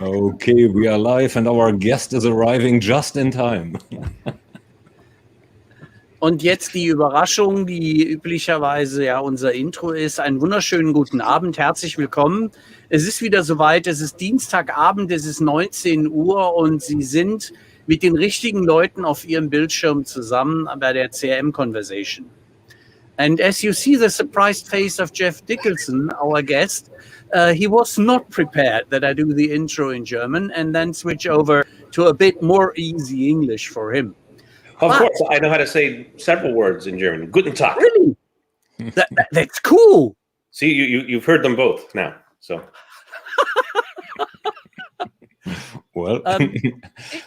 Okay, we are live and our guest is arriving just in time. Und jetzt die Überraschung, die üblicherweise ja unser Intro ist. Einen wunderschönen guten Abend, herzlich willkommen. Es ist wieder soweit, es ist Dienstagabend, es ist 19 Uhr und Sie sind mit den richtigen Leuten auf Ihrem Bildschirm zusammen bei der CRM-Conversation. And as you see the surprised face of Jeff Nicholson, our guest, he was not prepared that I do the intro in German and then switch over to a bit more easy English for him. Of course, I know how to say several words in German. Guten Tag. Really? That's cool. See, you've heard them both now. So, well,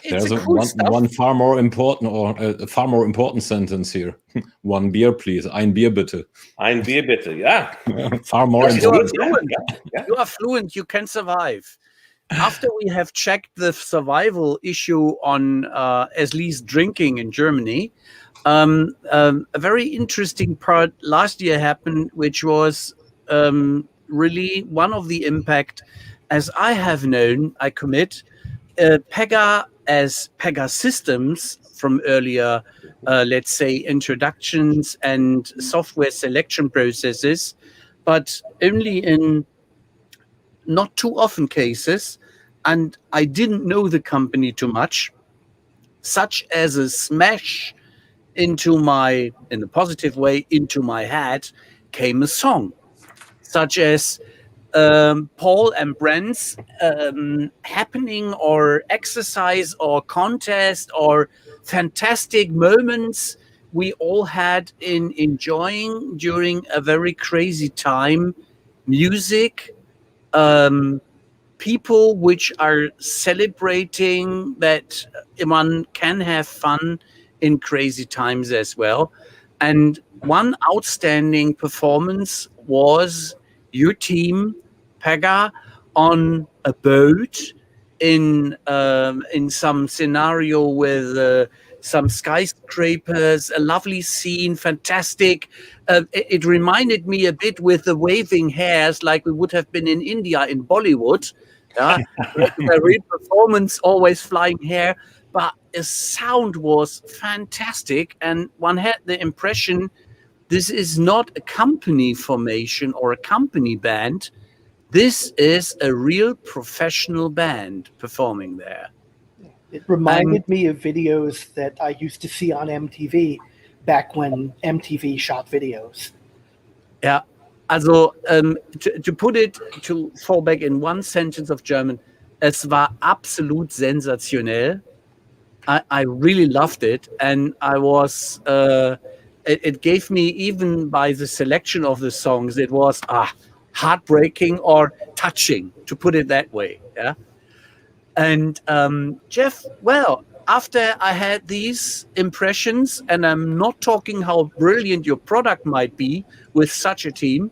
there's one far more important sentence here. One beer, please. Ein Bier bitte. Ein Bier bitte. Yeah. Far more important. You are fluent. You can survive. After we have checked the survival issue on at least drinking in Germany, a very interesting part last year happened, which was really one of the impact, as I have known, I commit, Pega as Pegasystems from earlier, let's say, introductions and software selection processes, but only in not too often cases, and I didn't know the company too much, such as a smash into my, in the positive way, into my head came a song, such as Paul and Brent's happening or exercise or contest or fantastic moments we all had in enjoying during a very crazy time, music, people which are celebrating that one can have fun in crazy times as well. And one outstanding performance was your team, Pega, on a boat in some scenario with some skyscrapers, a lovely scene, fantastic. It reminded me a bit with the waving hairs, like we would have been in India in Bollywood. The real performance, always flying hair, but the sound was fantastic, and one had the impression this is not a company formation or a company band. This is a real professional band performing there. It reminded me of videos that I used to see on MTV back when MTV shot videos. Yeah, also to put it, to fall back in one sentence of German, es war absolut sensationell. I really loved it, and I was. It gave me, even by the selection of the songs, it was heartbreaking or touching, to put it that way. Yeah. And Jeff, well, after I had these impressions, and I'm not talking how brilliant your product might be with such a team,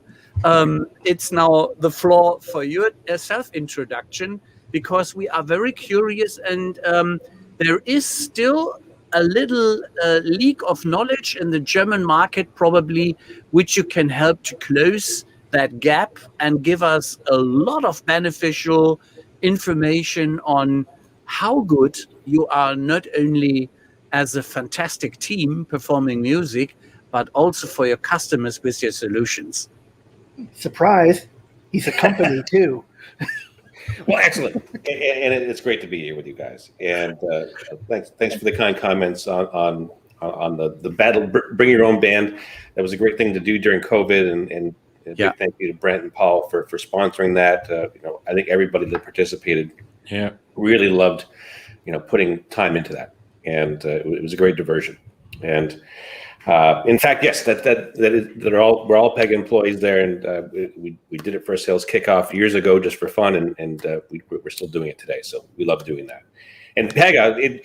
it's now the floor for your self-introduction, because we are very curious, and there is still a little leak of knowledge in the German market, probably, which you can help to close that gap and give us a lot of beneficial information on how good you are, not only as a fantastic team performing music, but also for your customers with your solutions. Surprise, he's a company too. Well, excellent, and it's great to be here with you guys. And thanks for the kind comments on the battle. Bring your own band. That was a great thing to do during COVID, and big thank you to Brent and Paul for sponsoring that. I think everybody that participated really loved putting time into that, and it was a great diversion. And in fact, yes, we're all Pega employees there, and we did it for a sales kickoff years ago just for fun, and we're still doing it today. So we love doing that. And Pega,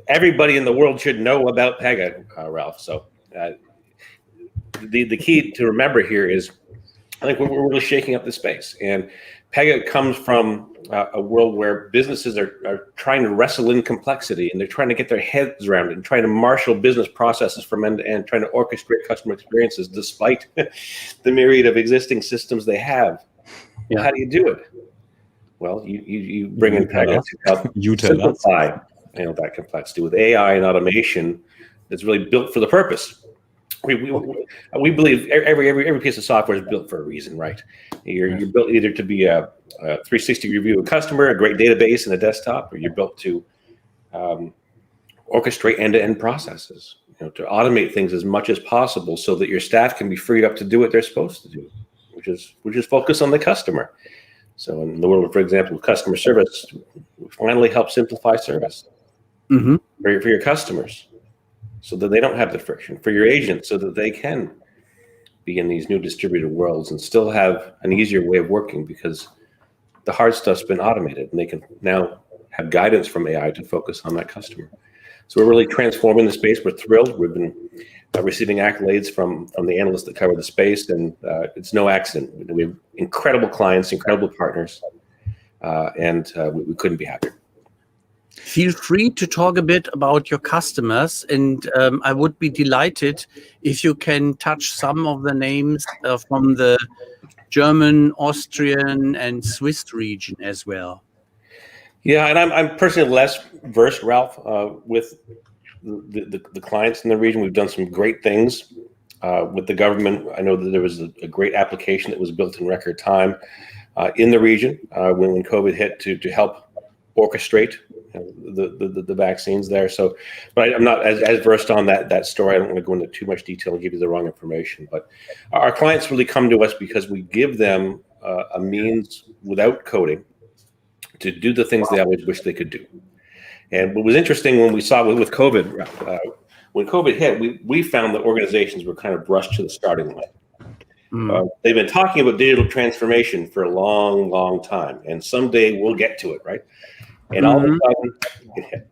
everybody in the world should know about Pega, Ralph. So the key to remember here is, I think we're really shaking up the space, and Pega comes from a world where businesses are trying to wrestle in complexity, and they're trying to get their heads around it and trying to marshal business processes from end to end, trying to orchestrate customer experiences despite the myriad of existing systems they have. Yeah. How do you do it? Well, you bring in Pega to help you simplify that complexity with AI and automation that's really built for the purpose. We believe every piece of software is built for a reason, right? You're built either to be a 360 review of a customer, a great database and a desktop, or you're built to orchestrate end-to-end processes, to automate things as much as possible so that your staff can be freed up to do what they're supposed to do, which is focus on the customer. So in the world, for example, of customer service, we finally help simplify service for your customers so that they don't have the friction, for your agents so that they can be in these new distributed worlds and still have an easier way of working because the hard stuff's been automated and they can now have guidance from AI to focus on that customer. So we're really transforming the space. We're thrilled. We've been receiving accolades from the analysts that cover the space, and it's no accident. We have incredible clients, incredible partners, and we couldn't be happier. Feel free to talk a bit about your customers, and I would be delighted if you can touch some of the names from the German, Austrian, and Swiss region as well. Yeah, and I'm personally less versed, Ralph, with the clients in the region. We've done some great things with the government. I know that there was a great application that was built in record time in the region when COVID hit to help orchestrate the vaccines there. So, but I'm not as versed on that story. I don't want to go into too much detail and give you the wrong information. But our clients really come to us because we give them a means without coding to do the things they always wish they could do. And what was interesting when we saw with COVID, when COVID hit, we found that organizations were kind of brushed to the starting line. They've been talking about digital transformation for a long, long time, and someday we'll get to it, right? And all of a sudden, it hit.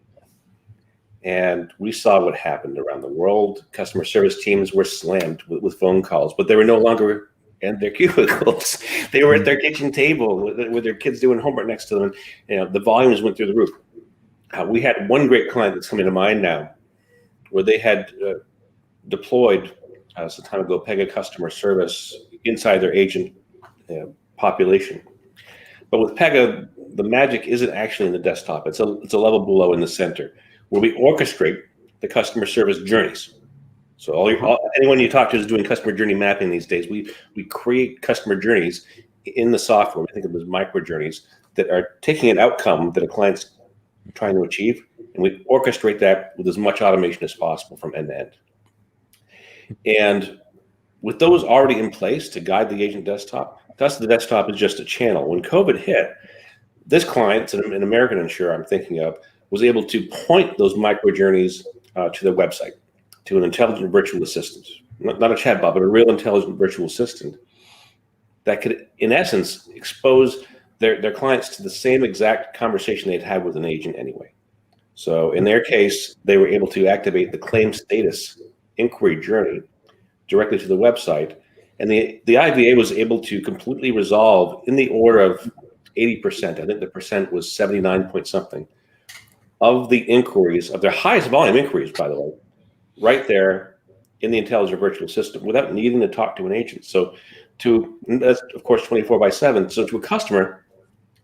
And we saw what happened around the world. Customer service teams were slammed with phone calls, but they were no longer in their cubicles. They were at their kitchen table with their kids doing homework next to them. And, the volumes went through the roof. We had one great client that's coming to mind now, where they had deployed some time ago Pega customer service inside their agent population. But with Pega, the magic isn't actually in the desktop. It's a level below in the center, where we orchestrate the customer service journeys. So anyone you talk to is doing customer journey mapping these days. We create customer journeys in the software. We think of them as micro journeys that are taking an outcome that a client's trying to achieve, and we orchestrate that with as much automation as possible from end to end. And with those already in place to guide the agent desktop, thus the desktop is just a channel. When COVID hit, this client, an American insurer I'm thinking of, was able to point those micro journeys to their website, to an intelligent virtual assistant, not a chatbot, but a real intelligent virtual assistant that could, in essence, expose their clients to the same exact conversation they'd had with an agent anyway. So in their case, they were able to activate the claim status inquiry journey directly to the website. And the IVA was able to completely resolve in the order of 80%. I think the percent was 79 point something of the inquiries, of their highest volume inquiries, by the way, right there in the intelligent virtual system without needing to talk to an agent. So that's of course 24/7. So to a customer,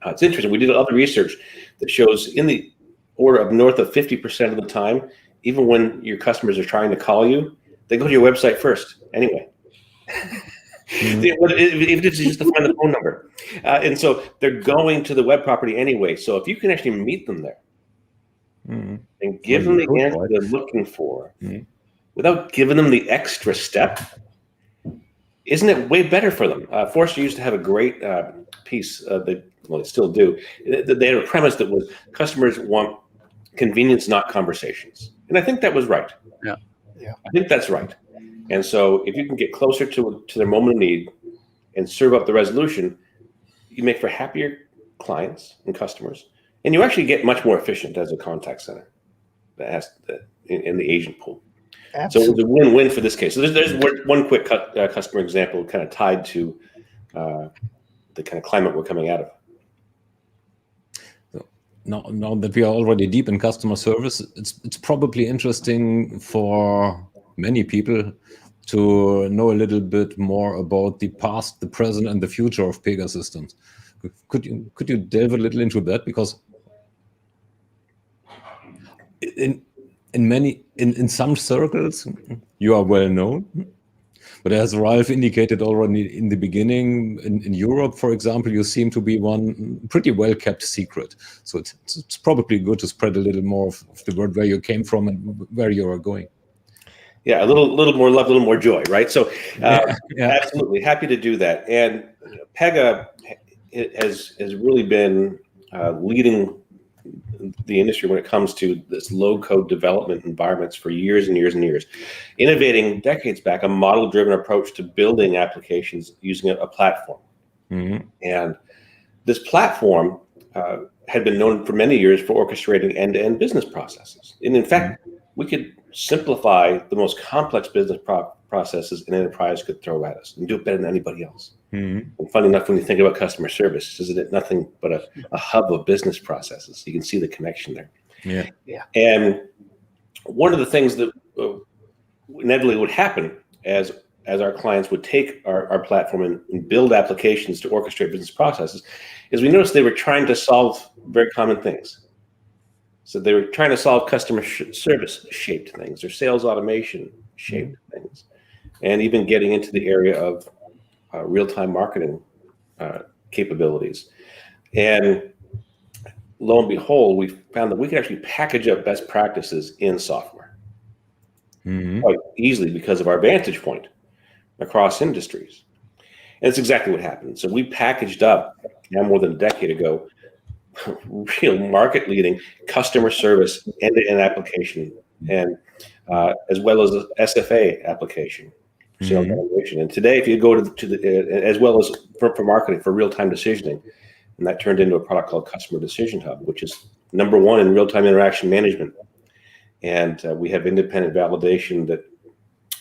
it's interesting. We did other research that shows in the order of north of 50% of the time, even when your customers are trying to call you, they go to your website first anyway. Even if it's just to find the phone number. And so they're going to the web property anyway. So if you can actually meet them there and give them the answer they're looking for without giving them the extra step, isn't it way better for them? Forrester used to have a great piece, they still do. They had a premise that was customers want convenience, not conversations. And I think that was right. Yeah. I think that's right. And so if you can get closer to their moment of need and serve up the resolution, you make for happier clients and customers. And you actually get much more efficient as a contact center in the agent pool. Absolutely. So it was a win-win for this case. So there's one quick customer example kind of tied to the kind of climate we're coming out of. Now that we are already deep in customer service, it's probably interesting for many people to know a little bit more about the past, the present, and the future of Pegasystems. Could you delve a little into that, because in some circles you are well known, but as Ralph indicated already in the beginning, in Europe, for example, you seem to be one pretty well kept secret. So it's probably good to spread a little more of the word where you came from and where you are going. Yeah, a little more love, a little more joy, right? So absolutely happy to do that. And Pega has really been leading the industry when it comes to this low-code development environments for years and years and years, innovating decades back a model-driven approach to building applications using a platform. Mm-hmm. And this platform had been known for many years for orchestrating end-to-end business processes. And in fact, we could simplify the most complex business processes an enterprise could throw at us and do it better than anybody else. Mm-hmm. And funny enough, when you think about customer service, isn't it nothing but a hub of business processes? You can see the connection there. Yeah. And one of the things that inevitably would happen as our clients would take our platform and build applications to orchestrate business processes is we noticed they were trying to solve very common things. So they were trying to solve customer service shaped things or sales automation shaped things, and even getting into the area of real-time marketing capabilities. And lo and behold, we found that we could actually package up best practices in software quite easily because of our vantage point across industries. And it's exactly what happened. So we packaged up, now more than a decade ago, real market-leading customer service end-to-end application, and as well as a SFA application, sales automation. And today, if you go to the as well as for marketing, for real-time decisioning, and that turned into a product called Customer Decision Hub, which is #1 in real-time interaction management. And we have independent validation that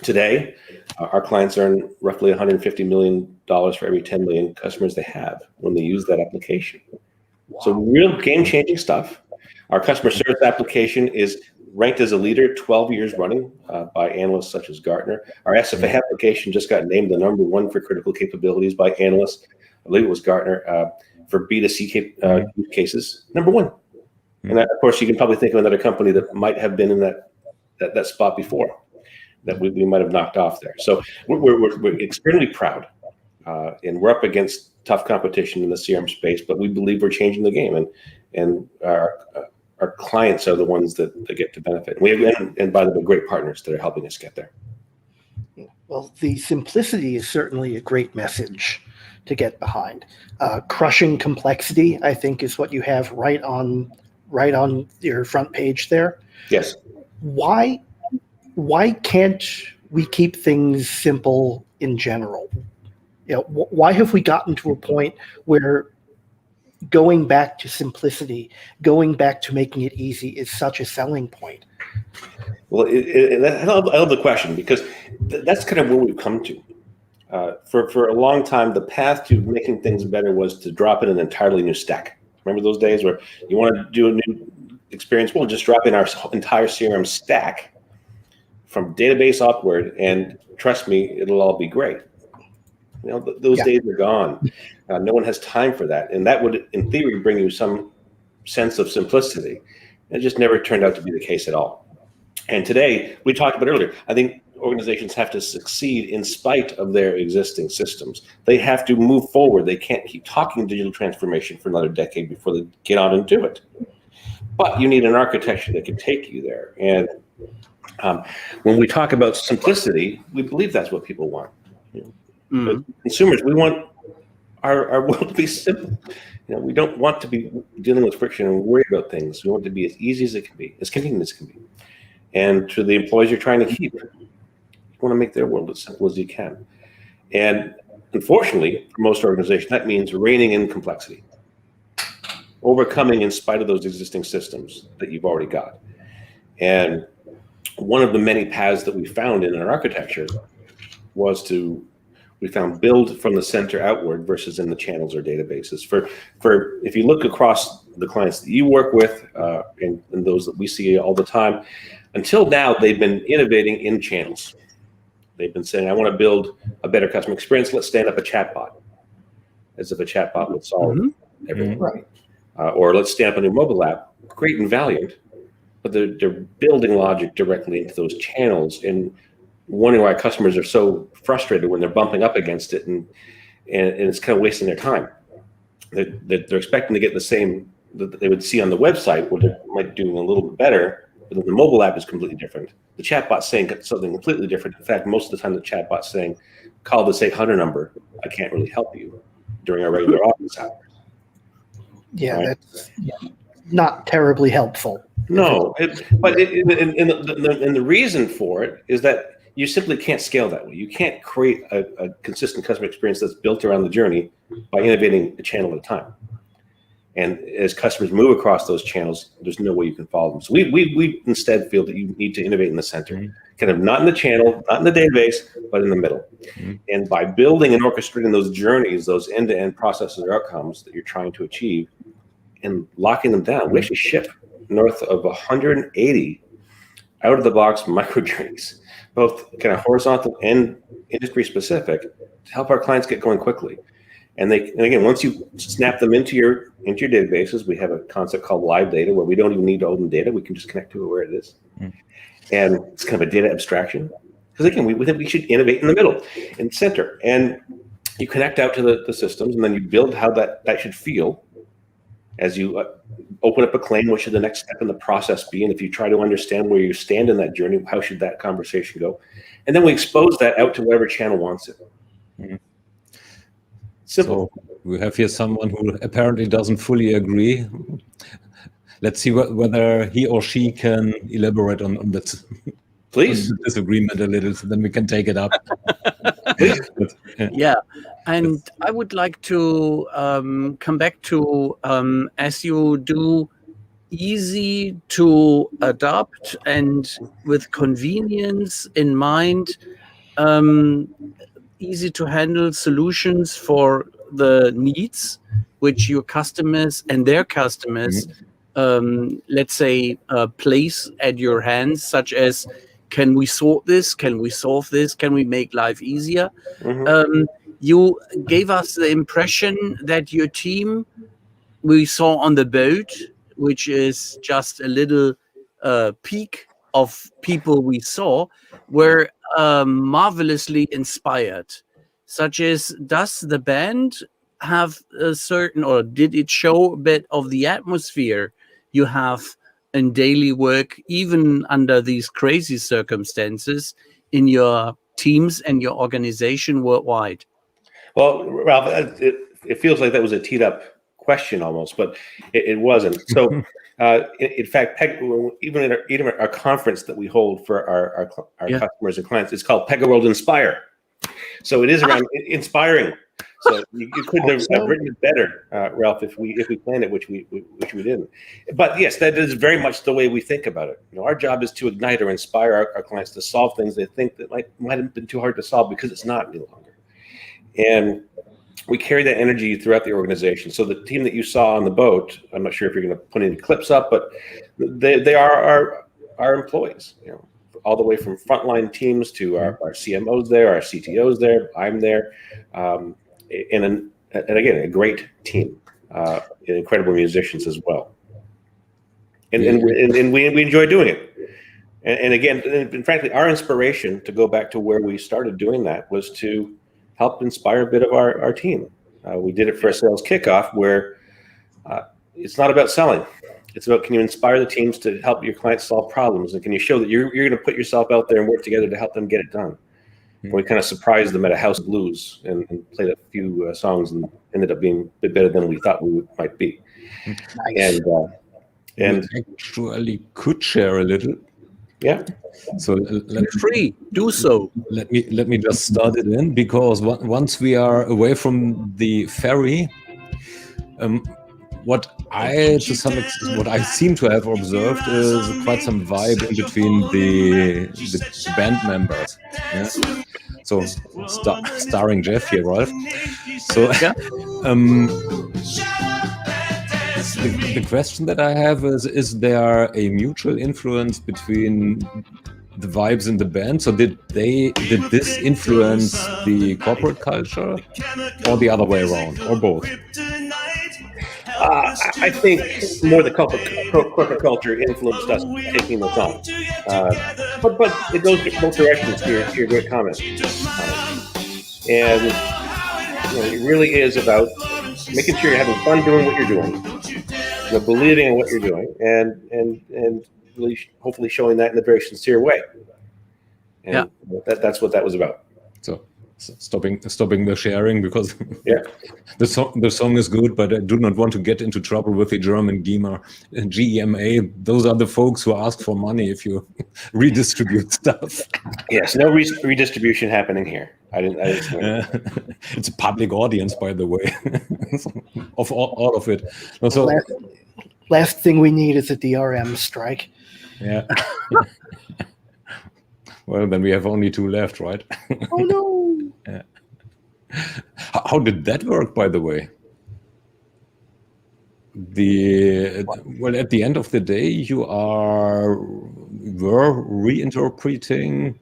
today our clients earn roughly $150 million for every 10 million customers they have when they use that application. Wow. So real game-changing stuff. Our customer service application is ranked as a leader 12 years running by analysts such as Gartner. Our SFA application just got named the #1 for critical capabilities by analysts. I believe it was Gartner for B2C use cases, #1. And that, of course, you can probably think of another company that might have been in that spot before that we might have knocked off there. So we're extremely proud, and we're up against tough competition in the CRM space, but we believe we're changing the game, and our clients are the ones that get to benefit. We have, and by the way, great partners that are helping us get there. Well, the simplicity is certainly a great message to get behind. Crushing complexity, I think, is what you have right on your front page there. Yes. Why can't we keep things simple in general? Why have we gotten to a point where going back to simplicity, going back to making it easy is such a selling point? Well, I love the question, because that's kind of where we've come to. For a long time, the path to making things better was to drop in an entirely new stack. Remember those days where you want to do a new experience? We'll just drop in our entire CRM stack from database upward, and trust me, it'll all be great. Those days are gone. No one has time for that. And that would, in theory, bring you some sense of simplicity. It just never turned out to be the case at all. And today, we talked about earlier, I think organizations have to succeed in spite of their existing systems. They have to move forward. They can't keep talking digital transformation for another decade before they get on and do it. But you need an architecture that can take you there. And when we talk about simplicity, we believe that's what people want. But consumers, we want our world to be simple. We don't want to be dealing with friction and worry about things. We want it to be as easy as it can be, as convenient as it can be. And to the employees you're trying to keep, you want to make their world as simple as you can. And unfortunately, for most organizations, that means reining in complexity, overcoming in spite of those existing systems that you've already got. And one of the many paths that we found in our architecture was we found build from the center outward versus in the channels or databases. For if you look across the clients that you work with and those that we see all the time, until now, they've been innovating in channels. They've been saying, I want to build a better customer experience. Let's stand up a chatbot. as if a chatbot would solve everything. Right. Or let's stand up a new mobile app, great and valiant, but they're building logic directly into those channels and wondering why customers are so frustrated when they're bumping up against it, and it's kind of wasting their time. They're expecting to get the same that they would see on the website, where they might be doing a little bit better, but then the mobile app is completely different. The chatbot's saying something completely different. In fact, most of the time the chatbot's saying, call this 800 number. I can't really help you during our regular office hours. Yeah, right? That's not terribly helpful. No, but the reason for it is that you simply can't scale that way. You can't create a consistent customer experience that's built around the journey by innovating a channel at a time. And as customers move across those channels, there's no way you can follow them. So we instead feel that you need to innovate in the center, kind of not in the channel, not in the database, but in the middle. And by building and orchestrating those journeys, those end-to-end processes or outcomes that you're trying to achieve, and locking them down, we actually ship north of 180 out-of-the-box micro journeys, both kind of horizontal and industry-specific, to help our clients get going quickly. And again, once you snap them into your databases, we have a concept called live data, where we don't even need to open data. We can just connect to it where it is. And it's kind of a data abstraction. Because again, we think we should innovate in the middle and center. And you connect out to the systems, and then you build how that should feel. As you open up a claim, what should the next step in the process be? And if you try to understand where you stand in that journey, how should that conversation go? And then we expose that out to whatever channel wants it. Simple. So we have here someone who apparently doesn't fully agree. Let's see whether he or she can elaborate on this. Please. On the disagreement a little, so then we can take it up. Yeah, and I would like to come back to, as you do, easy to adopt and with convenience in mind, easy to handle solutions for the needs which your customers and their customers, let's say, place at your hands, such as, can we sort this? Can we solve this? Can we make life easier? You gave us the impression that your team we saw on the boat, which is just a little peak of people we saw, were marvelously inspired. Such as, does the band have a certain, or did it show a bit of the atmosphere you have in daily work, even under these crazy circumstances, in your teams and your organization worldwide? Well, Ralph, it feels like that was a teed up question almost, but it wasn't. So, in fact, even at our conference that we hold for our customers and clients, it's called PegaWorld Inspire. So it is around inspiring. So you couldn't have written it better, Ralph, if we planned it, which we didn't. But yes, that is very much the way we think about it. Our job is to ignite or inspire our clients to solve things they think that might have been too hard to solve, because it's not any longer. And we carry that energy throughout the organization. So the team that you saw on the boat, I'm not sure if you're going to put any clips up, but they are our employees. All the way from frontline teams to our CMOs there, our CTOs there, I'm there, and again, a great team, incredible musicians as well, and we enjoy doing it. And again, and frankly, our inspiration to go back to where we started doing that was to help inspire a bit of our team. We did it for a sales kickoff, where it's not about selling. It's about, can you inspire the teams to help your clients solve problems, and can you show that you're going to put yourself out there and work together to help them get it done? We kind of surprised them at a house of blues and played a few songs, and ended up being a bit better than we thought we might be. Nice. And actually could share a little. Yeah. So do so. Let me just start it in, because once we are away from the ferry, what I seem to have observed is quite some vibe in between the band members. Yeah? So starring Jeff here, Ralph. So the question that I have is there a mutual influence between the vibes in the band? So did this influence the corporate culture, or the other way around, or both? I think more the corporate culture influenced us taking this on. But it goes both directions to your great comment. And it really is about making sure you're having fun doing what you're doing, believing in what you're doing, and really hopefully showing that in a very sincere way. And that's what that was about. So stopping the sharing, because yeah, the song is good, but I do not want to get into trouble with the German GEMA. Those are the folks who ask for money if you redistribute stuff. Yes, no redistribution happening here. I didn't it's a public audience, by the way, of all of it. So last thing we need is a DRM strike. Yeah. Well, then we have only 2 left, right? Oh no! Yeah. How did that work, by the way? Well, at the end of the day, you were reinterpreting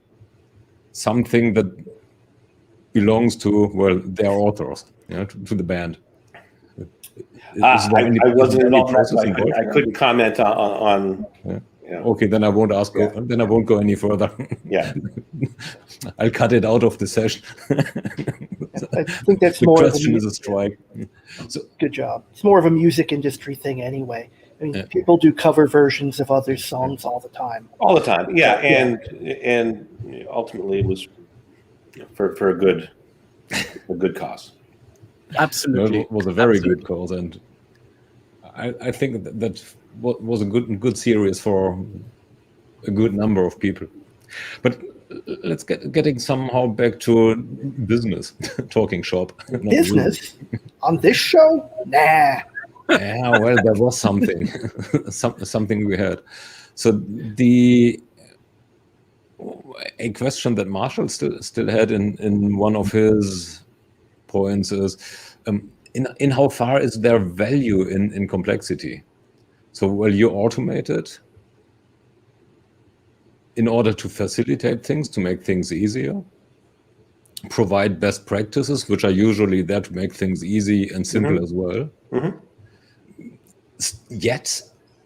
something that belongs to, well, their authors, to the band. I wasn't involved in that. I couldn't comment on yeah. Okay, then I won't ask. Yeah. Then I won't go any further. Yeah, I'll cut it out of the session. I think that's more. The question is a strike. So, good job. It's more of a music industry thing, anyway. I mean, people do cover versions of other songs all the time. All the time, yeah, and ultimately it was for a good cause. Absolutely, it was a very good cause, and I think that was a good series for a good number of people. But let's getting somehow back to business, talking shop. Business on this show? Nah. Yeah, well, there was something, something we had. So a question that Marshall still had in one of his points is, in how far is there value in complexity? So, well, you automate it in order to facilitate things, to make things easier, provide best practices, which are usually there to make things easy and simple as well. Mm-hmm. Yet,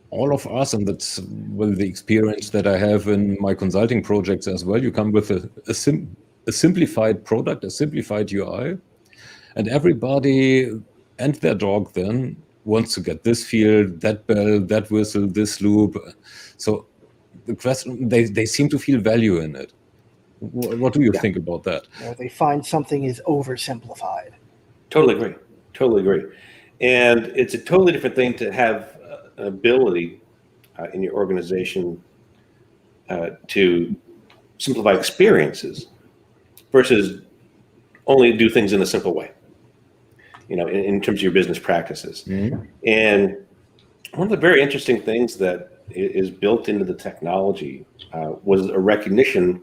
all of us, and that's the experience that I have in my consulting projects as well, you come with a simplified product, a simplified UI, and everybody and their dog then wants to get this field, that bell, that whistle, this loop. So the question, they seem to feel value in it. What do you think about that? They find something is oversimplified. Totally agree. And it's a totally different thing to have an ability in your organization to simplify experiences versus only do things in a simple way. In terms of your business practices. Mm-hmm. And one of the very interesting things that is built into the technology was a recognition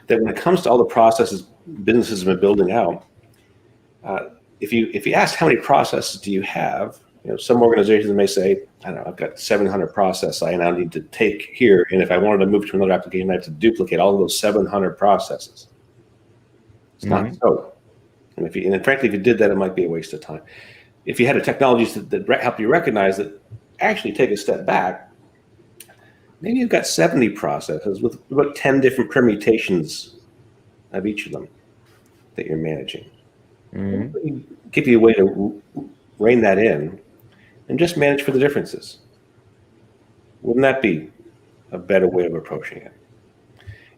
that when it comes to all the processes businesses have been building out, if you ask how many processes do you have, some organizations may say, I don't know, I've got 700 processes I now need to take here, and if I wanted to move to another application, I have to duplicate all of those 700 processes. It's not so. And frankly, if you did that, it might be a waste of time. If you had a technology that help you recognize that, actually take a step back, maybe you've got 70 processes with about 10 different permutations of each of them that you're managing. Mm-hmm. Give you a way to rein that in and just manage for the differences. Wouldn't that be a better way of approaching it?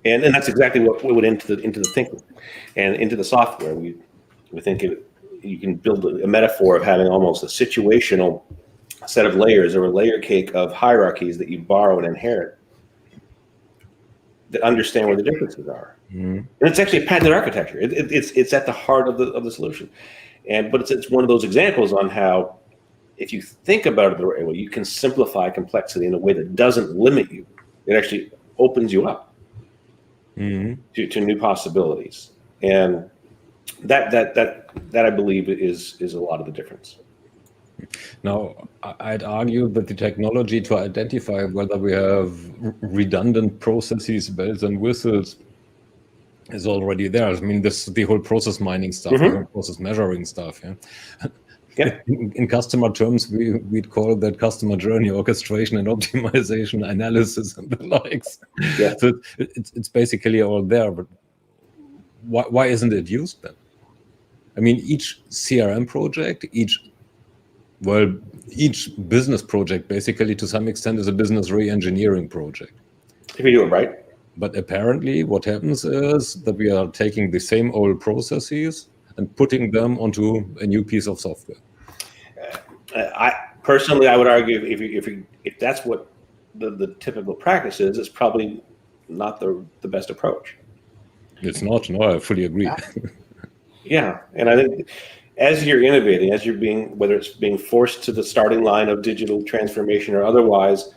And that's exactly what went into the thinking and into the software. We think you can build a metaphor of having almost a situational set of layers or a layer cake of hierarchies that you borrow and inherit that understand where the differences are. Mm-hmm. And it's actually a patented architecture. It's at the heart of the solution. But it's one of those examples on how, if you think about it the right way, you can simplify complexity in a way that doesn't limit you. It actually opens you up to new possibilities. And that I believe is a lot of the difference. Now, I'd argue that the technology to identify whether we have redundant processes, bells and whistles, is already there. I mean, the whole process mining stuff, the whole process measuring stuff. Yeah. Yeah. In customer terms, we'd call that customer journey orchestration and optimization analysis and the likes. Yeah. So it's basically all there. But why isn't it used then? I mean, each CRM project, each business project, basically to some extent, is a business re-engineering project. If you do it right. But apparently what happens is that we are taking the same old processes and putting them onto a new piece of software. I would argue if that's what the typical practice is, it's probably not the best approach. It's not. No, I fully agree. Yeah, and I think as you're innovating, as you're whether it's being forced to the starting line of digital transformation or otherwise,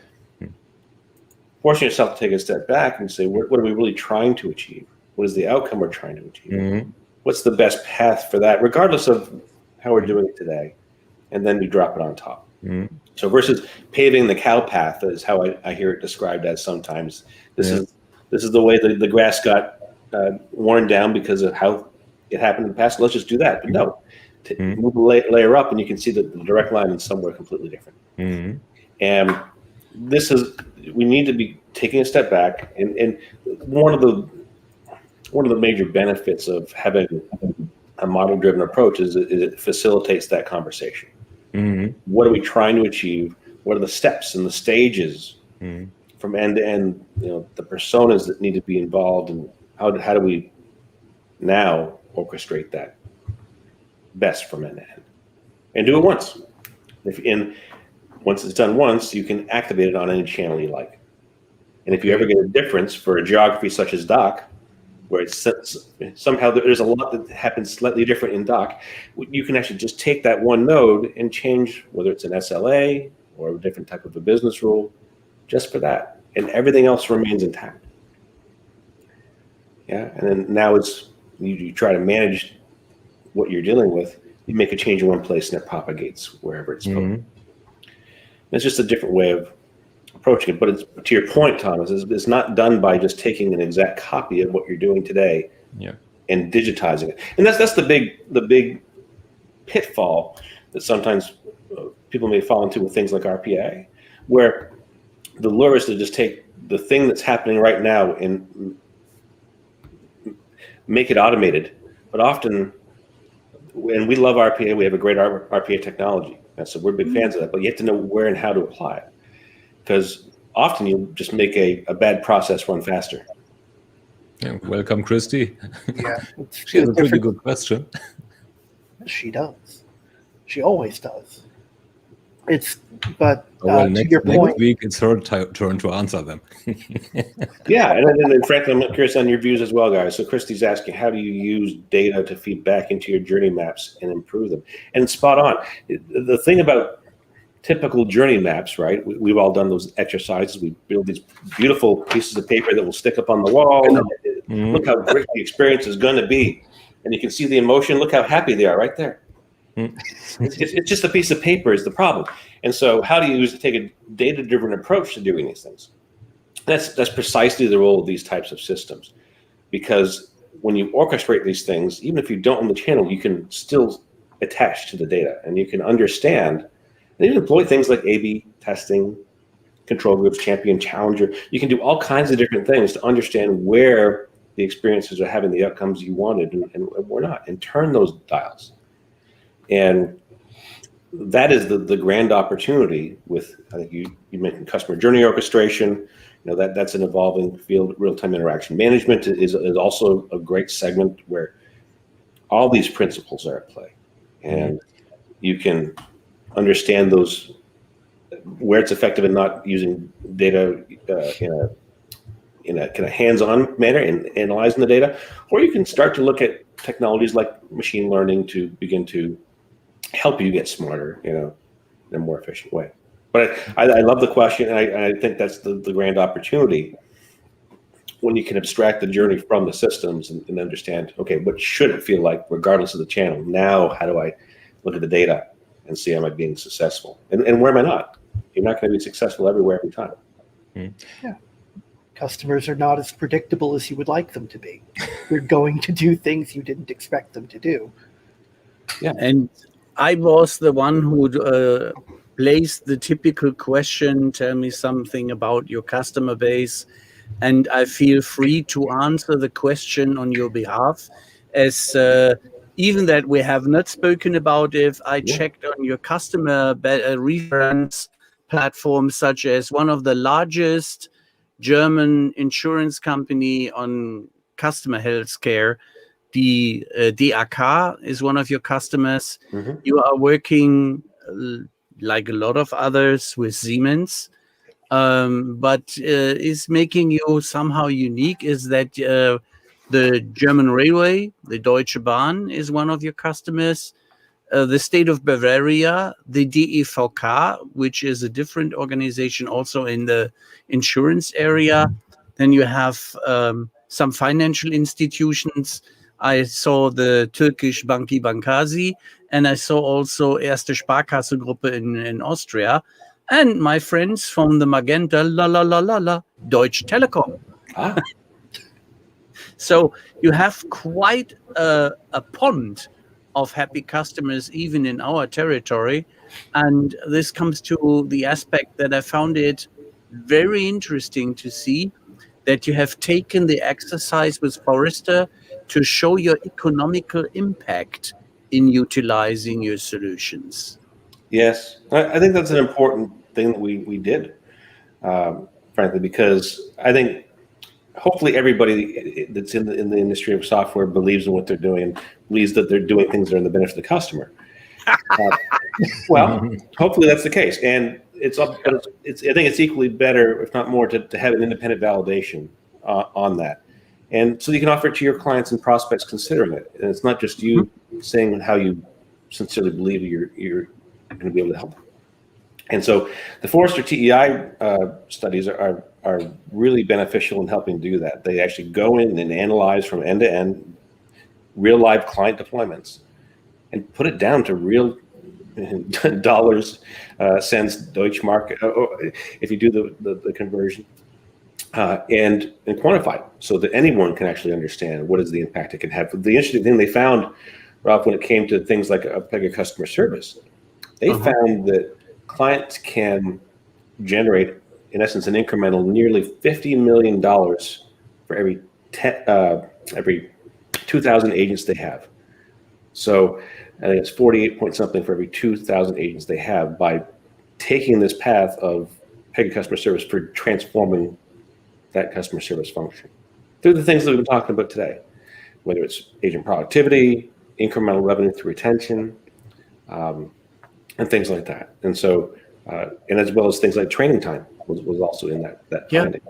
forcing yourself to take a step back and say, what are we really trying to achieve? What is the outcome we're trying to achieve? What's the best path for that, regardless of how we're doing it today? And then we drop it on top. So versus paving the cow path is how I hear it described as sometimes. This is the way the grass got worn down because of how it happened in the past. Let's just do that. But no, move the layer up and you can see that the direct line is somewhere completely different. And we need to be taking a step back. And one of the major benefits of having a model-driven approach is it facilitates that conversation. What are we trying to achieve? What are the steps and the stages from end to end? The personas that need to be involved, and how do we now orchestrate that best from end to end, and do it once. Once it's done once, you can activate it on any channel you like. And if you ever get a difference for a geography such as doc, where it's somehow there's a lot that happens slightly different in doc, you can actually just take that one node and change whether it's an SLA or a different type of a business rule just for that. And everything else remains intact. Yeah, and then now you try to manage what you're dealing with. You make a change in one place and it propagates wherever it's going. It's just a different way of approaching it. But it's, to your point, Thomas, it's not done by just taking an exact copy of what you're doing today and digitizing it. And that's the big pitfall that sometimes people may fall into with things like RPA, where the lure is to just take the thing that's happening right now and make it automated. But often, and we love RPA, we have a great RPA technology. So we're big fans of that, but you have to know where and how to apply it. Because often you just make a bad process run faster. Yeah, welcome, Christy. Yeah. She has a pretty good question. She does. She always does. But next point, week it's her turn to answer them. Yeah, and frankly, I'm curious on your views as well, guys. So Christy's asking, how do you use data to feed back into your journey maps and improve them? And spot on. The thing about typical journey maps, right? We've all done those exercises. We build these beautiful pieces of paper that will stick up on the wall. Look how great the experience is going to be. And you can see the emotion. Look how happy they are right there. It's just a piece of paper is the problem. And so how do you take a data-driven approach to doing these things? That's precisely the role of these types of systems. Because when you orchestrate these things, even if you don't own the channel, you can still attach to the data and you can understand. And you can employ things like A/B testing, control groups, champion, challenger. You can do all kinds of different things to understand where the experiences are having the outcomes you wanted and where not, and turn those dials. And that is the grand opportunity with, I think you mentioned customer journey orchestration. That's an evolving field. Real-time interaction management is also a great segment where all these principles are at play. And you can understand those, where it's effective and not using data in a kind of hands-on manner and analyzing the data, or you can start to look at technologies like machine learning to begin to help you get smarter, in a more efficient way. But I love the question, and I think that's the grand opportunity when you can abstract the journey from the systems and understand, okay, what should it feel like regardless of the channel? Now, how do I look at the data and see, am I being successful? And where am I not? You're not going to be successful everywhere, every time. Yeah. Customers are not as predictable as you would like them to be. They're going to do things you didn't expect them to do. Yeah. And I was the one who placed the typical question, tell me something about your customer base. And I feel free to answer the question on your behalf, as even that we have not spoken about it. I checked on your customer reference platforms, such as one of the largest German insurance company on customer health care. The DAK is one of your customers. Mhm. You are working like a lot of others with Siemens. But is making you somehow unique is that the German Railway, the Deutsche Bahn, is one of your customers. The state of Bavaria, the DEVK, which is a different organization also in the insurance area. Then you have some financial institutions. I saw the Turkish Banki Bankasi, and I saw also Erste Sparkasse Gruppe in Austria. And my friends from the Magenta, Deutsche Telekom. Ah, So you have quite a pond of happy customers, even in our territory. And this comes to the aspect that I found it very interesting to see that you have taken the exercise with Forrester to show your economical impact in utilizing your solutions. yes. I think that's an important thing that we did, frankly, because I think hopefully everybody that's in the industry of software believes in what they're doing and believes that they're doing things that are in the benefit of the customer. Well, hopefully that's the case, and but it's I think it's equally better, if not more, to have an independent validation on that, and so you can offer it to your clients and prospects considering it, and it's not just you saying how you sincerely believe you're going to be able to help. And so the Forrester TEI studies are really beneficial in helping do that. They actually go in and analyze from end to end real live client deployments and put it down to real dollars, cents, Deutsche Mark, if you do the conversion, and quantify it so that anyone can actually understand what is the impact it can have. The interesting thing they found, Ralph, when it came to things like a Pega customer service, they found that clients can generate, in essence, an incremental nearly $50 million for every 2,000 agents they have. So I think it's 48 point something for every 2,000 agents they have by taking this path of Pega customer service for transforming that customer service function through the things that we've been talking about today, whether it's agent productivity, incremental revenue through retention, and things like that. And so, and as well as things like training time was also in that finding,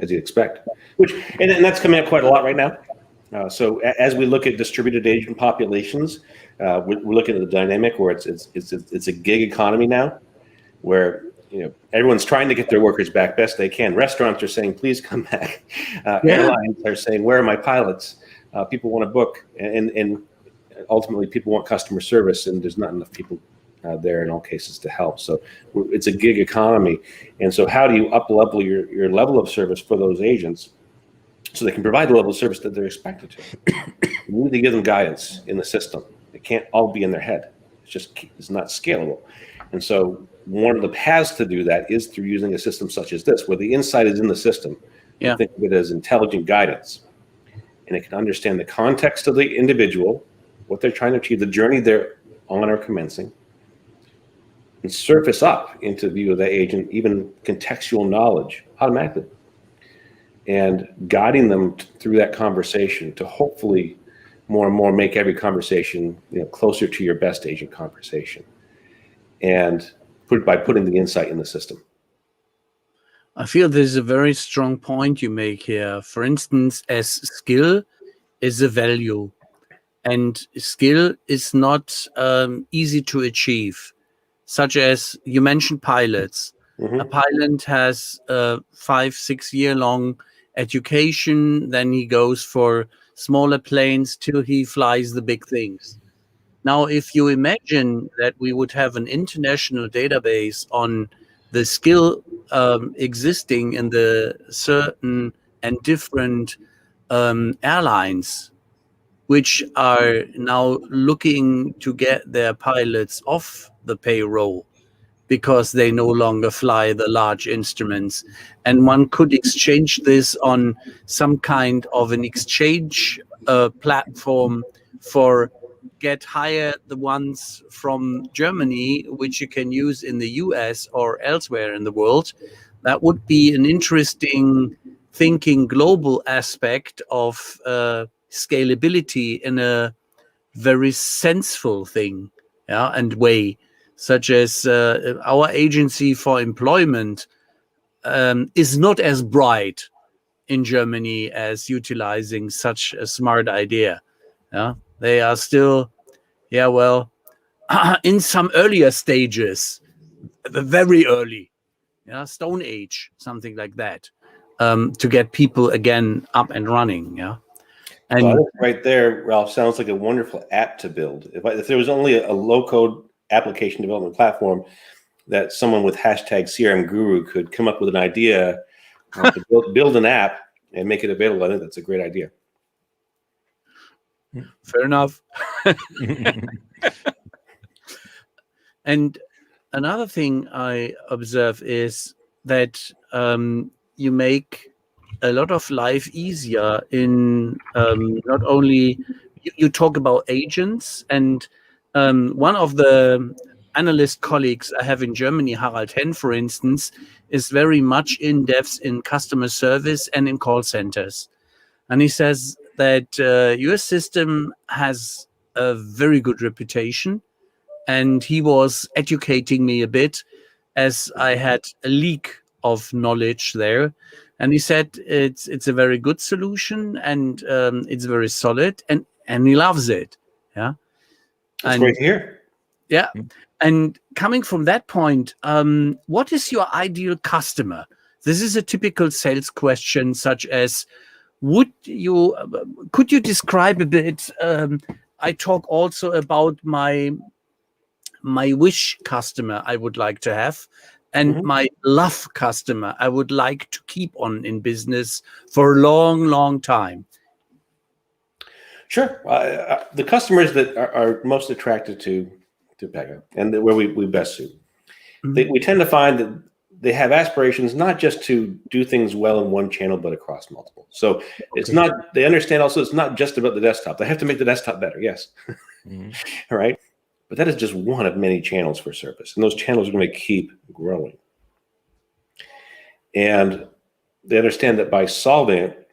as you'd expect. And that's coming up quite a lot right now. So as we look at distributed agent populations, we're looking at the dynamic where it's a gig economy now, where everyone's trying to get their workers back best they can. Restaurants are saying, "Please come back." Airlines are saying, "Where are my pilots?" People want to book, and ultimately people want customer service, and there's not enough people there in all cases to help. So it's a gig economy, and so how do you up-level your level of service for those agents so they can provide the level of service that they're expected to? You need to give them guidance in the system. It can't all be in their head. It's not scalable. And so one of the paths to do that is through using a system such as this, where the insight is in the system. Yeah. Think of it as intelligent guidance, and it can understand the context of the individual, what they're trying to achieve, the journey they're on or commencing, and surface up into the view of the agent, even contextual knowledge automatically, and guiding them through that conversation to hopefully more and more make every conversation closer to your best agent conversation, and by putting the insight in the system. I feel there's a very strong point you make here. For instance, as skill is a value, and skill is not easy to achieve, such as you mentioned pilots. A pilot has a 5-6 year long education, then he goes for smaller planes till he flies the big things. Now, if you imagine that we would have an international database on the skill existing in the certain and different airlines, which are now looking to get their pilots off the payroll because they no longer fly the large instruments. And one could exchange this on some kind of an exchange platform for hire the ones from Germany, which you can use in the US or elsewhere in the world. That would be an interesting thinking global aspect of scalability in a very senseful thing, and way, such as our agency for employment is not as bright in Germany as utilizing such a smart idea. They are still, in some earlier stages, very early, Stone Age, something like that, to get people again up and running. And well, right there, Ralph, sounds like a wonderful app to build. If there was only a low-code application development platform that someone with hashtag CRM Guru could come up with an idea to build an app and make it available, I think that's a great idea. Fair enough. And another thing I observe is that you make a lot of life easier in not only you talk about agents, and one of the analyst colleagues I have in Germany, Harald Henn, for instance, is very much in depth in customer service and in call centers. And he says that your system has a very good reputation. And he was educating me a bit as I had a leak of knowledge there. And he said it's a very good solution, and it's very solid, and he loves it. Yeah, that's great to hear. Yeah, and coming from that point, what is your ideal customer? This is a typical sales question, such as, could you describe a bit? I talk also about my wish customer I would like to have, and my love customer I would like to keep on in business for a long, long time. Sure. The customers that are most attracted to Pega, and where we best suit, we tend to find that they have aspirations not just to do things well in one channel, but across multiple. So it's not, they understand also it's not just about the desktop. They have to make the desktop better, yes. All right. But that is just one of many channels for service. And those channels are going to keep growing. And they understand that by solving it,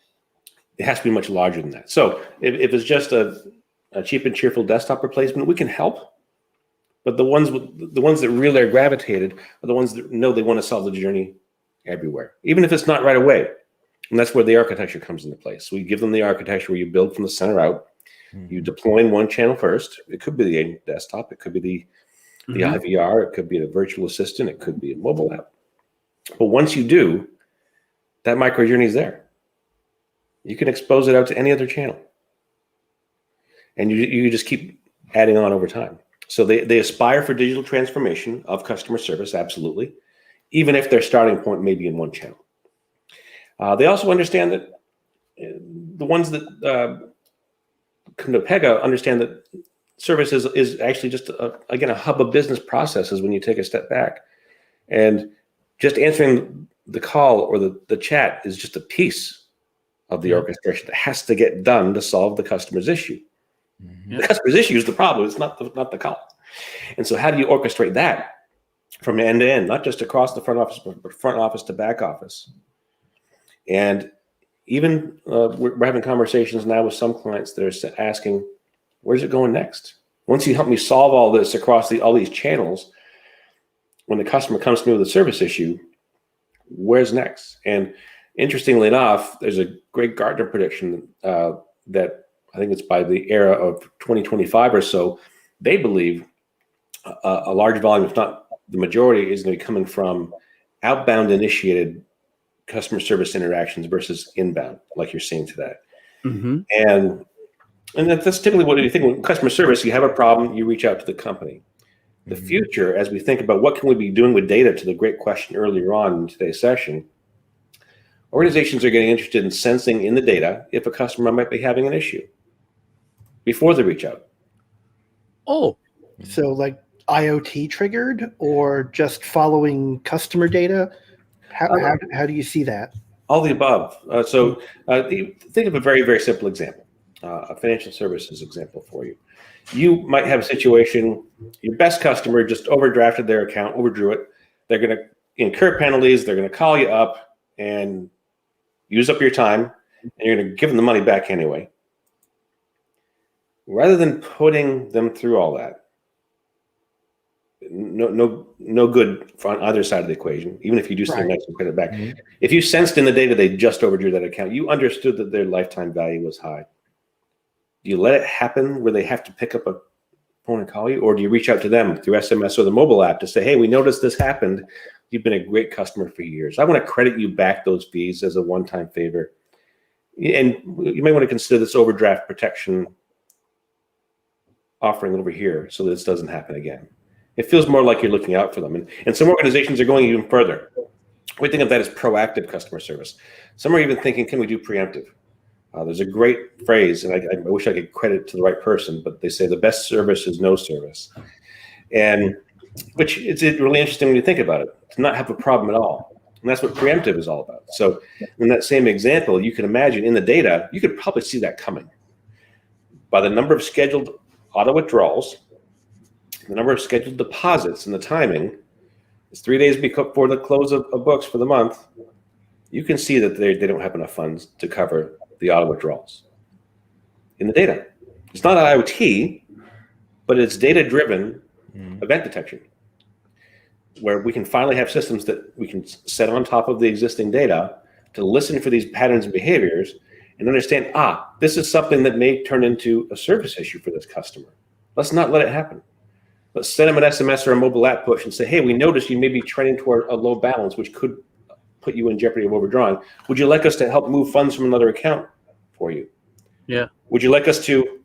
it has to be much larger than that. So if it's just a cheap and cheerful desktop replacement, we can help. But the ones that really are gravitated are the ones that know they want to solve the journey everywhere, even if it's not right away. And that's where the architecture comes into place. We give them the architecture where you build from the center out. You deploy in one channel first. It could be the desktop. It could be the IVR. It could be a virtual assistant. It could be a mobile app. But once you do, that micro journey is there. You can expose it out to any other channel. And you just keep adding on over time. So they aspire for digital transformation of customer service, absolutely, even if their starting point may be in one channel. They also understand that the ones that come to Pega understand that service is actually just, again, a hub of business processes when you take a step back. And just answering the call or the chat is just a piece of the orchestration that has to get done to solve the customer's issue. The customer's issue is the problem. It's not the call. And so how do you orchestrate that from end to end, not just across the front office, but front office to back office? And even we're having conversations now with some clients that are asking, where's it going next? Once you help me solve all this across all these channels, when the customer comes to me with a service issue, where's next? And interestingly enough, there's a great Gartner prediction that I think it's by the era of 2025 or so, they believe a large volume, if not the majority, is going to be coming from outbound initiated customer service interactions versus inbound, like you're seeing today. And And that's typically what you think when customer service, you have a problem, you reach out to the company. The future, as we think about what can we be doing with data, to the great question earlier on in today's session, organizations are getting interested in sensing in the data if a customer might be having an issue before they reach out. Oh, So like IoT triggered or just following customer data? How do you see that? All the above. Think of a very, very simple example, a financial services example for you. You might have a situation, your best customer just overdrafted their account, overdrew it. They're going to incur penalties. They're going to call you up and use up your time, and you're going to give them the money back anyway. Rather than putting them through all that, no good on either side of the equation, even if you do something nice and put it back. If you sensed in the data they just overdrew that account, you understood that their lifetime value was high. Do you let it happen where they have to pick up a phone and call you, or do you reach out to them through SMS or the mobile app to say, hey, we noticed this happened. You've been a great customer for years. I want to credit you back those fees as a one-time favor. And you may want to consider this overdraft protection offering over here so that this doesn't happen again. It feels more like you're looking out for them. And some organizations are going even further. We think of that as proactive customer service. Some are even thinking, can we do preemptive? There's a great phrase, and I wish I could credit to the right person, but they say the best service is no service. And which it's really interesting when you think about it, to not have a problem at all. And that's what preemptive is all about. So in that same example, you can imagine in the data, you could probably see that coming. By the number of scheduled auto withdrawals, the number of scheduled deposits, and the timing, it's 3 days before the close of books for the month, you can see that they don't have enough funds to cover the auto withdrawals in the data. It's not IoT, but it's data-driven event detection, where we can finally have systems that we can set on top of the existing data to listen for these patterns and behaviors and understand, this is something that may turn into a service issue for this customer. Let's not let it happen. Let's send them an SMS or a mobile app push and say, hey, we noticed you may be trending toward a low balance, which could put you in jeopardy of overdrawing. Would you like us to help move funds from another account for you? yeah. Would you like us to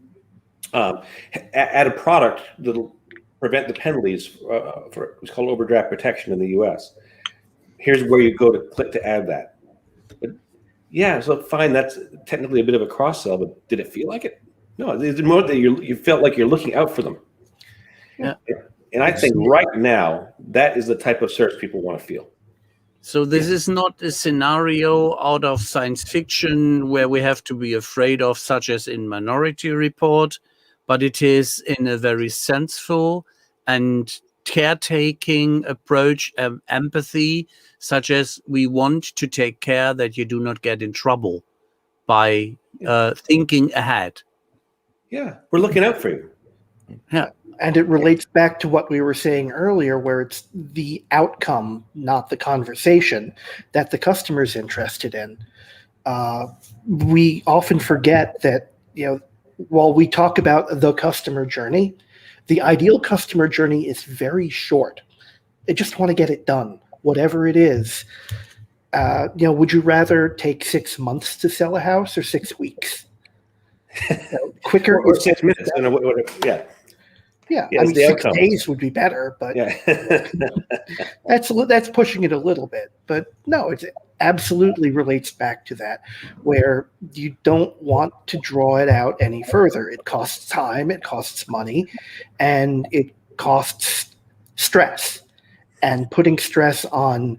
add a product that'll prevent the penalties for what's called overdraft protection in the US? Here's where you go to click to add that. But yeah, so fine, that's technically a bit of a cross-sell, but did it feel like it? No, it's more that you felt like you're looking out for them. Yeah. And I think right now, that is the type of service people want to feel. So this is not a scenario out of science fiction where we have to be afraid of, such as in Minority Report, but it is in a very sensible and caretaking approach, empathy, such as we want to take care that you do not get in trouble by thinking ahead. Yeah, we're looking out for you. Yeah. And it relates back to what we were saying earlier, where it's the outcome, not the conversation, that the customer's interested in. We often forget that, while we talk about the customer journey, the ideal customer journey is very short. They just want to get it done, whatever it is. Would you rather take 6 months to sell a house or 6 weeks? Quicker or 6 minutes. Yeah. Yeah, I mean, 6 days would be better, but that's pushing it a little bit. But no, it absolutely relates back to that, where you don't want to draw it out any further. It costs time, it costs money, and it costs stress. And putting stress on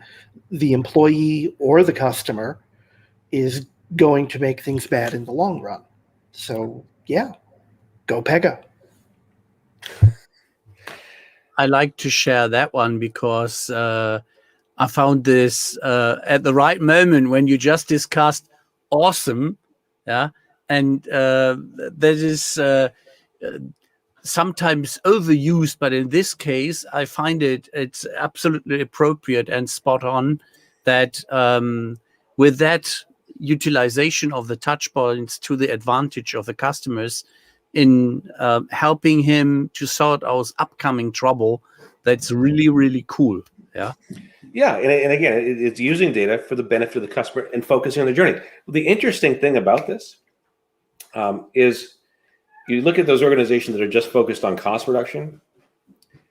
the employee or the customer is going to make things bad in the long run. So, yeah, go Pega. I like to share that one because I found this at the right moment when you just discussed awesome, and that is sometimes overused, but in this case, I find it's absolutely appropriate and spot on that with that utilization of the touch points to the advantage of the customers in helping him to sort out upcoming trouble, that's really, really cool. Yeah. Yeah, and again, it's using data for the benefit of the customer and focusing on the journey. The interesting thing about this is you look at those organizations that are just focused on cost reduction.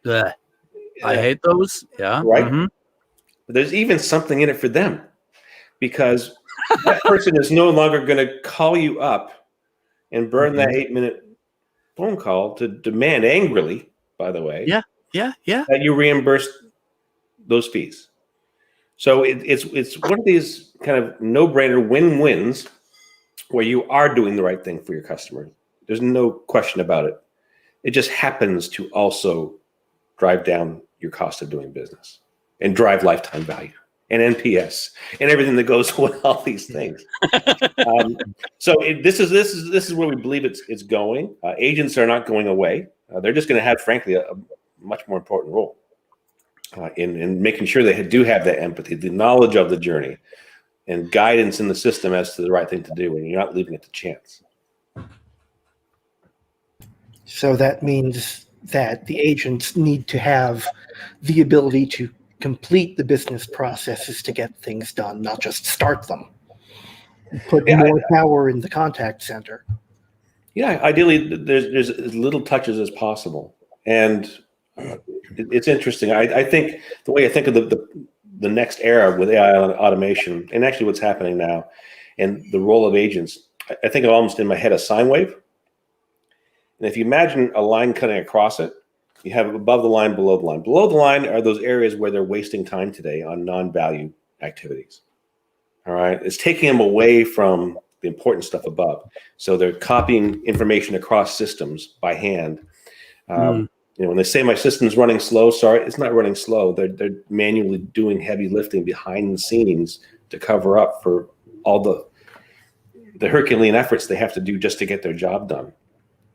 Blech. I hate those. Yeah. Right. Mhm. But there's even something in it for them, because that person is no longer going to call you up and burn that 8-minute phone call to demand angrily, by the way, Yeah. that you reimburse those fees. So it's one of these kind of no-brainer win-wins where you are doing the right thing for your customer. There's no question about it. It just happens to also drive down your cost of doing business and drive lifetime value and NPS and everything that goes with all these things. So this is where we believe it's going. Agents are not going away. They're just going to have, frankly, a much more important role in making sure they do have that empathy, the knowledge of the journey, and guidance in the system as to the right thing to do, and you're not leaving it to chance. So that means that the agents need to have the ability to complete the business processes to get things done, not just start them. Put more power in the contact center. Yeah, ideally, there's as little touches as possible, and it's interesting. I think the way I think of the next era with AI automation, and actually what's happening now, and the role of agents, I think of almost in my head a sine wave. And if you imagine a line cutting across it, you have above the line, below the line. Below the line are those areas where they're wasting time today on non-value activities. All right, it's taking them away from the important stuff above. So they're copying information across systems by hand. When they say my system's running slow, sorry, it's not running slow. They're manually doing heavy lifting behind the scenes to cover up for all the Herculean efforts they have to do just to get their job done,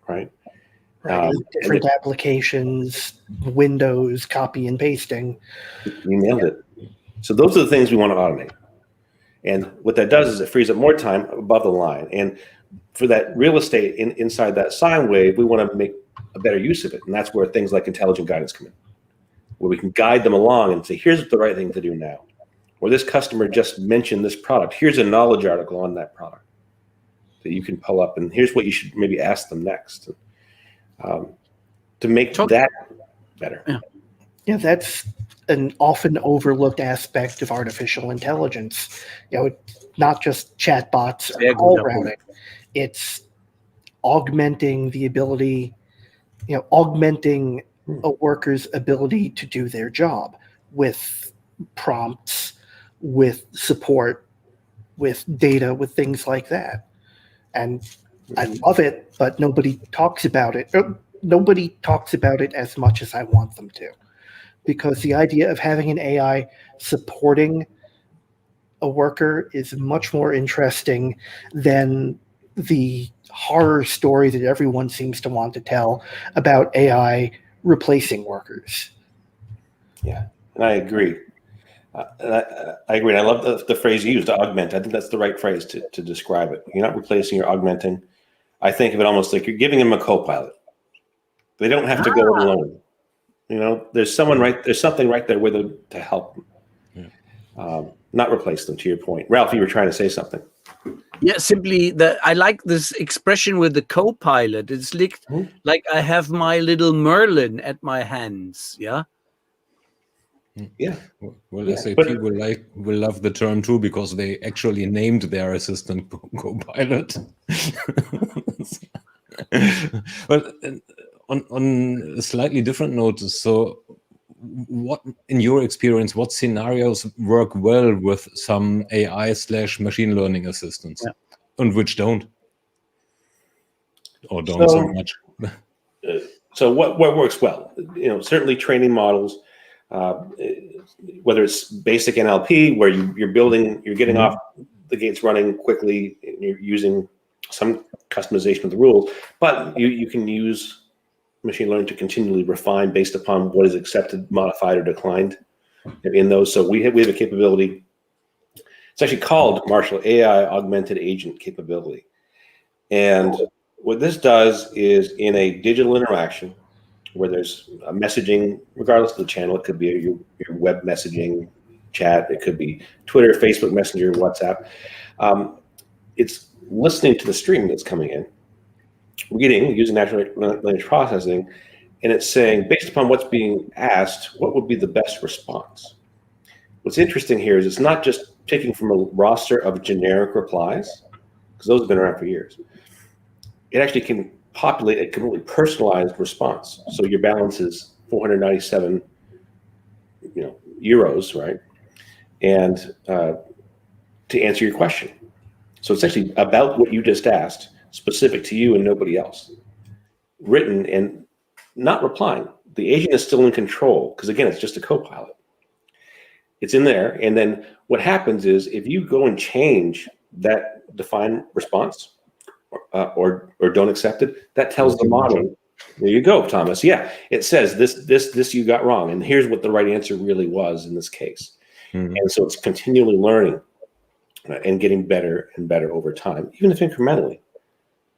right? Different applications, windows, copy and pasting. You nailed it. So those are the things we want to automate. And what that does is it frees up more time above the line. And for that real estate inside that sine wave, we want to make a better use of it. And that's where things like intelligent guidance come in, where we can guide them along and say, here's the right thing to do now. Or this customer just mentioned this product. Here's a knowledge article on that product that you can pull up. And here's what you should maybe ask them next to make that better. Yeah, that's an often overlooked aspect of artificial intelligence. Not just chatbots or call routing. It's augmenting the ability, augmenting a worker's ability to do their job with prompts, with support, with data, with things like that. And I love it, but nobody talks about it. Nobody talks about it as much as I want them to. Because the idea of having an AI supporting a worker is much more interesting than the horror story that everyone seems to want to tell about AI replacing workers. Yeah, and I agree. I agree. And I love the phrase you used, to augment. I think that's the right phrase to describe it. You're not replacing, you're augmenting. I think of it almost like you're giving them a co-pilot. They don't have to go alone. There's something right there with them to help them, not replace them, to your point. Ralph, you were trying to say something. Yeah, simply that I like this expression with the co-pilot. It's like I have my little Merlin at my hands. Yeah. Yeah. Well, SAP will love the term too, because they actually named their assistant co-pilot. But on a slightly different note, so what, in your experience, what scenarios work well with some AI/machine learning assistants, and which don't, or don't so much? So what works well? Certainly training models, whether it's basic NLP, where you're getting off the gates running quickly, and you're using some customization of the rules, but you can use machine learning to continually refine based upon what is accepted, modified, or declined in those. So we have a capability. It's actually called Marshall AI Augmented Agent Capability. And what this does is, in a digital interaction where there's a messaging, regardless of the channel, it could be your web messaging chat, it could be Twitter, Facebook Messenger, WhatsApp. It's listening to the stream that's coming in reading using natural language processing, and it's saying, based upon what's being asked, what would be the best response? What's interesting here is it's not just picking from a roster of generic replies, because those have been around for years. It actually can populate a completely personalized response. So your balance is 497, euros, right? And to answer your question. So it's actually about what you just asked, specific to you and nobody else. Written and not replying. The agent is still in control, because again, it's just a co-pilot. It's in there, and then what happens is if you go and change that defined response or don't accept it, that tells the model, there you go, Thomas. Yeah, it says this you got wrong, and here's what the right answer really was in this case. And so it's continually learning and getting better and better over time, even if incrementally.